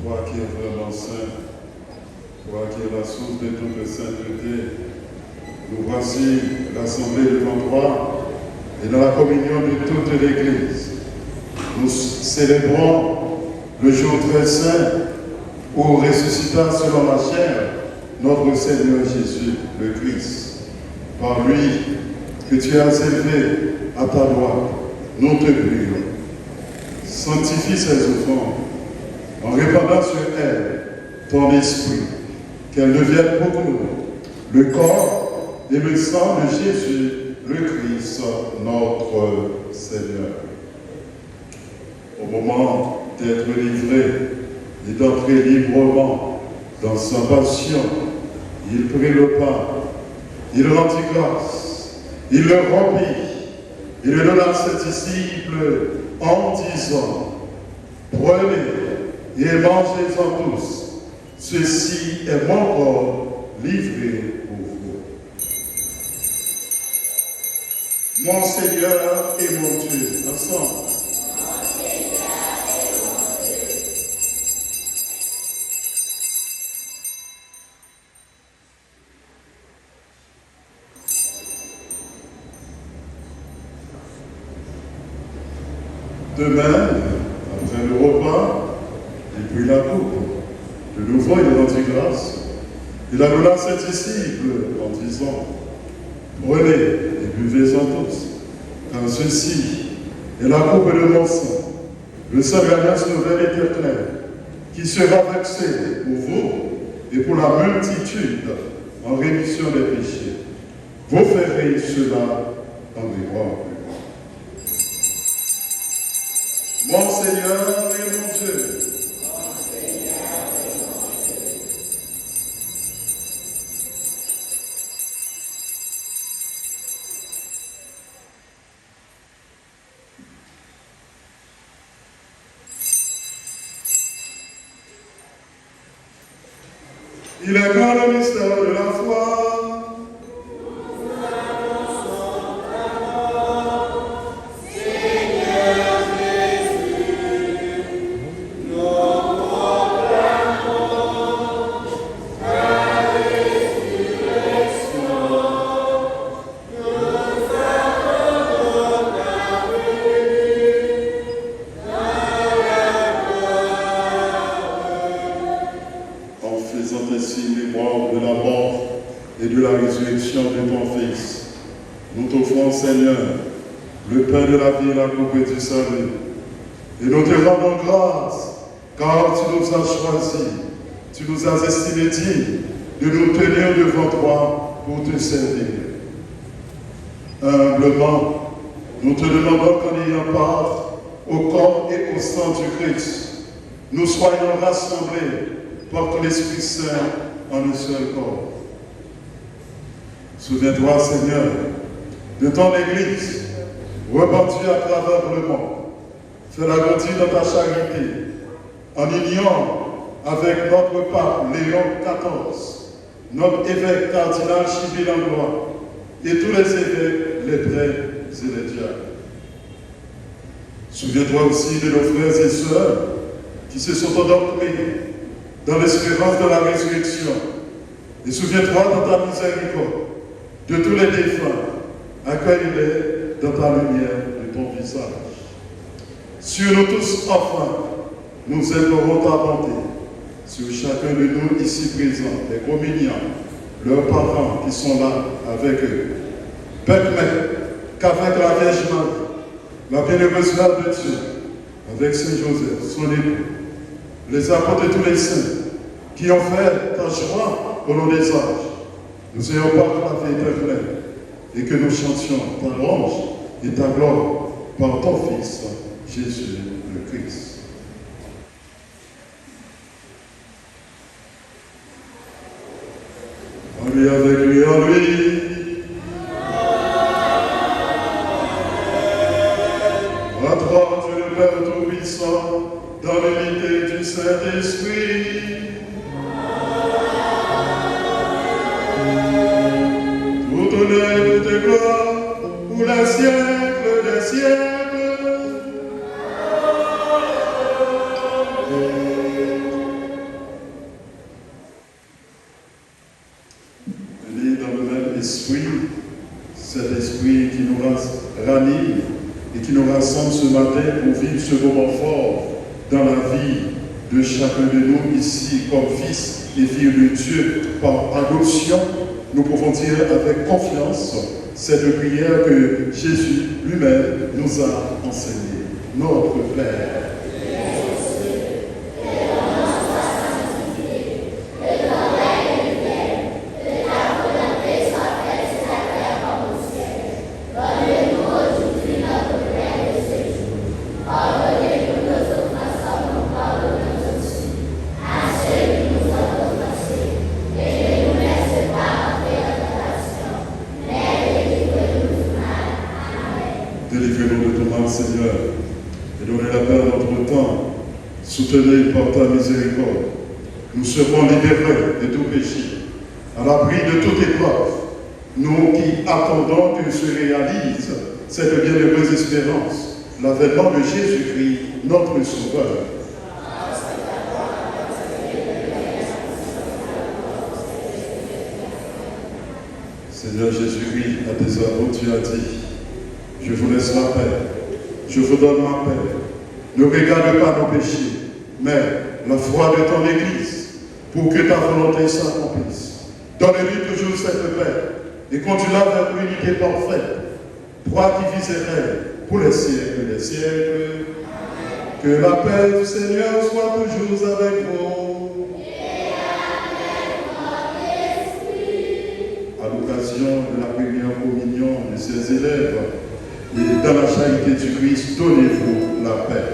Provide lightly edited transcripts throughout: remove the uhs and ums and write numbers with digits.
toi qui es vraiment saint, toi qui es la source de toute sainteté, nous voici rassemblés devant toi et dans la communion de toute l'Église. Nous célébrons le jour très saint où ressuscita selon la chair notre Seigneur Jésus, le Christ. Par lui que tu as élevé à ta droite, nous te prions. Sanctifie ces offrandes en répandant sur elles ton esprit, qu'elles deviennent pour nous le corps et le sang de Jésus, le Christ, notre Seigneur. Au moment d'être livré et d'entrer librement dans sa passion, il prit le pain, il rendit grâce, il le rompit, il le donna à ses disciples en disant, prenez et mangez-en tous, ceci est mon corps livré pour vous. Mon Seigneur et mon Dieu, ensemble. De même, après le repas, il prit la coupe. De nouveau, il rendit grâce. Il a donné à ses disciples en disant, prenez et buvez-en tous, car ceci est la coupe de mon sang, le sang de l'alliance nouvelle éternelle, qui sera versé pour vous et pour la multitude en rémission des péchés. Vous ferez cela en mémoire. Mon Seigneur et mon Dieu. Il est grand le mystère de la foi. Seigneur, le pain de la vie et la coupe du salut. Et nous te rendons grâce, car tu nous as choisis, tu nous as estimés dignes de nous tenir devant toi pour te servir. Humblement, nous te demandons qu'en ayant part au corps et au sang du Christ, nous soyons rassemblés par l'Esprit Saint en un seul corps. Souviens-toi, Seigneur, de ton Église, répandue à travers le monde. Fais-la grandir dans ta charité, en union avec notre pape Léon XIV, notre évêque cardinal Chibis Langlois, et tous les évêques, les prêtres et les diacres. Souviens-toi aussi de nos frères et sœurs qui se sont endormis dans l'espérance de la résurrection. Et souviens-toi dans ta miséricorde de tous les défunts. Accueille-les dans ta lumière de ton visage. Sur nous tous, enfin, nous implorons ta bonté. Sur chacun de nous ici présents, les communiants, leurs parents qui sont là avec eux. Permets qu'avec la Vierge Marie, la bienheureuse Mère de Dieu, avec Saint Joseph, son époux, les apôtres et tous les saints qui ont fait ta joie au long des âges, nous ayons part de la vie éternelle. Et que nous chantions ta louange et ta gloire par ton Fils, Jésus le Christ. En lui, avec lui, en lui. À toi, Dieu le Père Tout-Puissant, dans l'unité du Saint-Esprit. Tout honneur et toute gloire pour les siècles des siècles. qui nous rassemble ce matin pour vivre ce moment fort dans la vie de chacun de nous ici comme fils et filles de Dieu par adoption. Nous pouvons dire avec confiance cette prière que Jésus lui-même nous a enseignée. Notre Père, délivrez-nous de tout mal, Seigneur, et donnez la paix à notre temps. Soutenez par ta miséricorde. Nous serons libérés de tout péché, à l'abri de toute épreuve. Nous qui attendons que se réalise cette bienheureuse espérance, l'avènement de Jésus-Christ, notre Sauveur. Seigneur Jésus-Christ, à tes apôtres, tu as dit: je vous laisse la paix, je vous donne ma paix. Ne regarde pas nos péchés, mais la foi de ton Église, pour que ta volonté s'accomplisse. Donne-lui toujours cette paix et conduis-la vers l'unité parfaite, toi qui vis et règnes pour les siècles des siècles. Que la paix du Seigneur soit toujours avec vous. Et avec votre esprit. À l'occasion de la première communion de ses élèves, et dans la charité du Christ, donnez-vous la paix.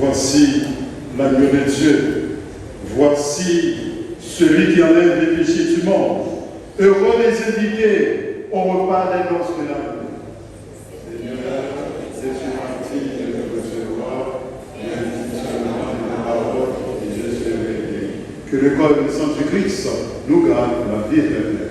Voici l'agneau de Dieu. Voici celui qui enlève les péchés du monde. Heureux les invités au repas des noces de l'amour. Seigneur, c'est une partie de me recevoir, et seulement la parole, et je serai guéri. Que le corps du sang du Christ nous garde la vie éternelle.